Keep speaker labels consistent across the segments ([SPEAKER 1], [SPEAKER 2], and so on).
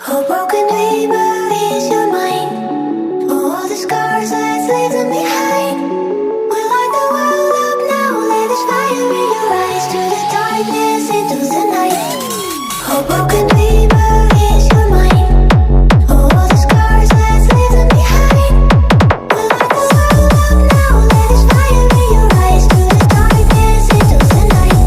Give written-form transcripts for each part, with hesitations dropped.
[SPEAKER 1] Oh, broken dreamer, is your mind? Oh, all the scars that leave them behind. We light the world up now, let us fire in your eyes. To the darkness, into the night. Oh, broken dreamer, is your mind? Oh, all the scars that leave them behind. We light the world up now, let us fire in your eyes. To the darkness, into the night.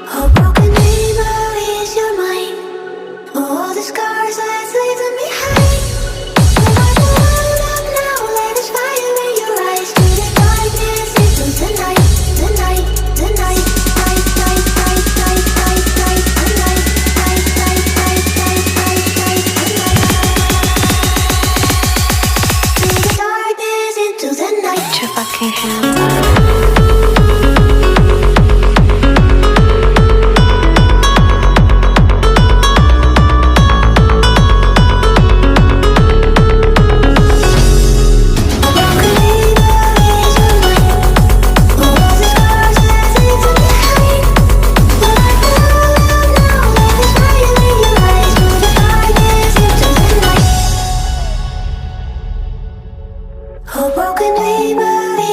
[SPEAKER 1] Oh, broken dreamer, is your mind? Oh, all the scars that leave them behind. We light the world up now, let us fire in your eyes. To the darkness, into the night. Oh, broken dreamer,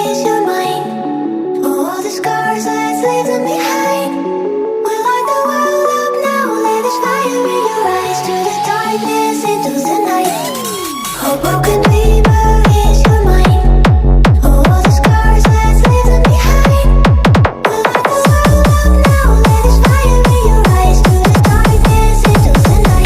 [SPEAKER 1] is your mind? Oh, all the scars that leave them behind. We light the world up now, let us fire in your eyes. To the darkness, into the night.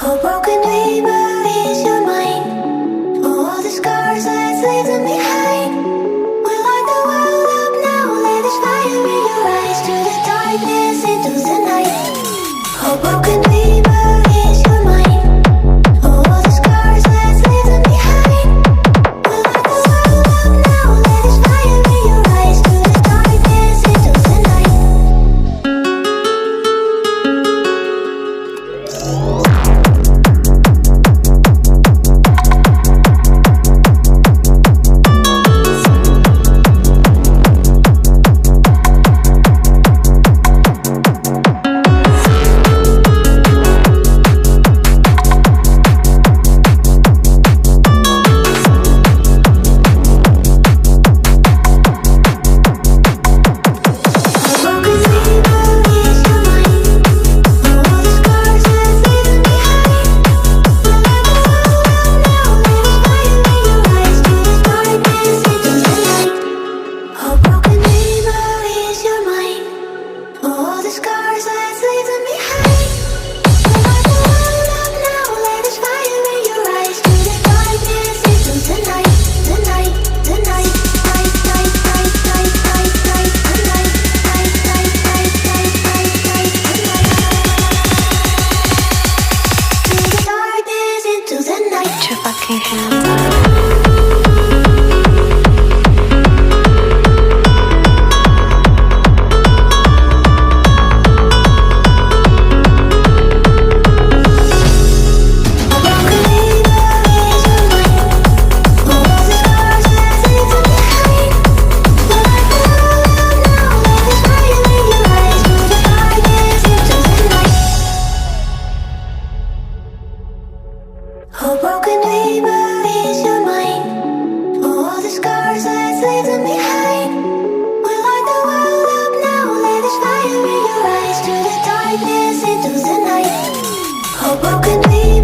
[SPEAKER 1] Oh, broken dreamer, is your mind? Oh, all the scars that leave them behind. We light the world up now, let us fire in your eyes. To the darkness, into the night. Oh, broken dreamer, is your mind? Oh, all the scars that leave them behind. We light the world up now, let us fire in your eyes. To the darkness, into the night. Oh, broken dreamer, ease your mind. For all the scars that's leaving behind. We light the world up now, let this fire in your eyes. Through the darkness into the night. Oh, broken dreamer.